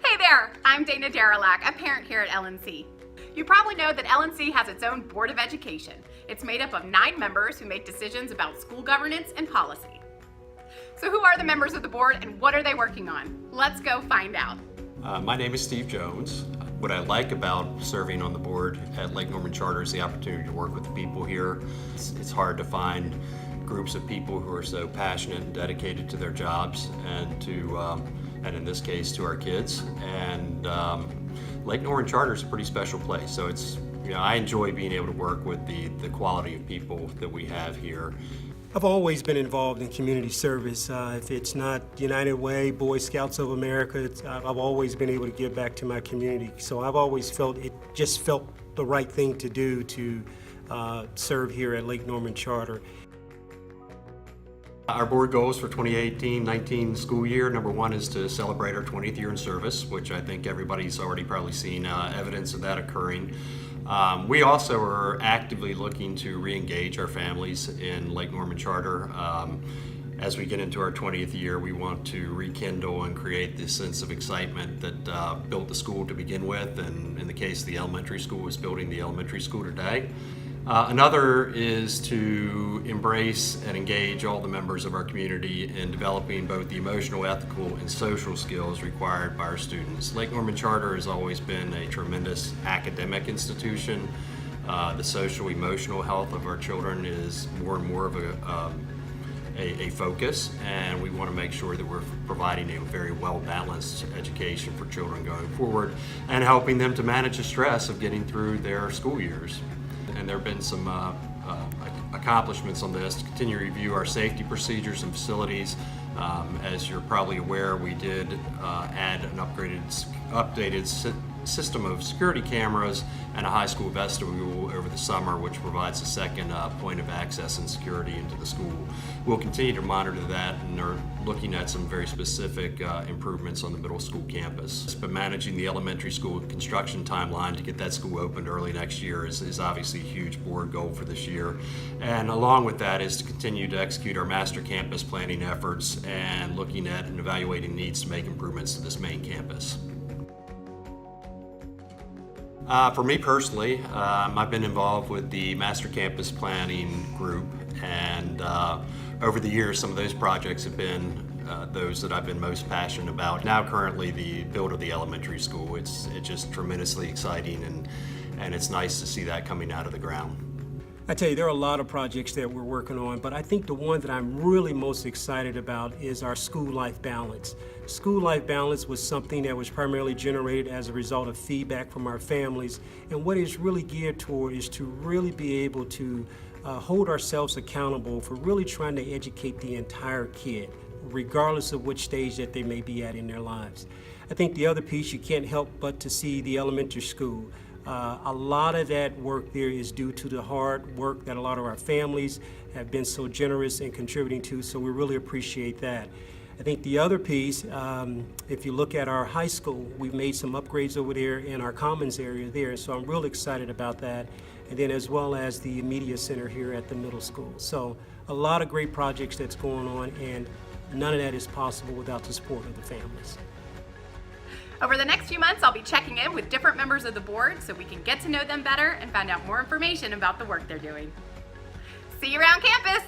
Hey there, I'm Dana Derelak, a parent here at LNC. You probably know that LNC has its own Board of Education. It's made up of 9 members who make decisions about school governance and policy. So who are the members of the board and what are they working on? Let's go find out. My name is Steve Jones. What I like about serving on the board at Lake Norman Charter is the opportunity to work with the people here. It's hard to find groups of people who are so passionate and dedicated to their jobs and and in this case to our kids. And Lake Norman Charter is a pretty special place. So I enjoy being able to work with the quality of people that we have here. I've always been involved in community service. If it's not United Way, Boy Scouts of America, I've always been able to give back to my community. So I've always felt it just felt the right thing to do to serve here at Lake Norman Charter. Our board goals for 2018-19 school year, number 1 is to celebrate our 20th year in service, which I think everybody's already probably seen evidence of that occurring. We also are actively looking to re-engage our families in Lake Norman Charter. As we get into our 20th year, we want to rekindle and create this sense of excitement that built the school to begin with, and in the case of the elementary school, is building the elementary school today. Another is to embrace and engage all the members of our community in developing both the emotional, ethical, and social skills required by our students. Lake Norman Charter has always been a tremendous academic institution. The social, emotional health of our children is more and more of a focus, and we want to make sure that we're providing a very well-balanced education for children going forward and helping them to manage the stress of getting through their school years. And there have been some accomplishments on this to continue to review our safety procedures and facilities. As you're probably aware, we did add an updated system of security cameras and a high school vestibule over the summer, which provides a second point of access and security into the school. We'll continue to monitor that and are looking at some very specific improvements on the middle school campus. But managing the elementary school construction timeline to get that school opened early next year is obviously a huge board goal for this year. And along with that is to continue to execute our master campus planning efforts and looking at and evaluating needs to make improvements to this main campus. For me personally, I've been involved with the Master Campus Planning Group, and over the years some of those projects have been those that I've been most passionate about. Now currently the build of the elementary school, it's just tremendously exciting, and it's nice to see that coming out of the ground. I tell you, there are a lot of projects that we're working on, but I think the one that I'm really most excited about is our school life balance. School life balance was something that was primarily generated as a result of feedback from our families, and what it's really geared toward is to really be able to hold ourselves accountable for really trying to educate the entire kid, regardless of which stage that they may be at in their lives. I think the other piece, you can't help but to see the elementary school. A lot of that work there is due to the hard work that a lot of our families have been so generous in contributing to, so we really appreciate that. I think the other piece, if you look at our high school, we've made some upgrades over there in our commons area there, so I'm real excited about that. And then as well as the media center here at the middle school. So a lot of great projects that's going on, and none of that is possible without the support of the families. Over the next few months, I'll be checking in with different members of the board so we can get to know them better and find out more information about the work they're doing. See you around campus!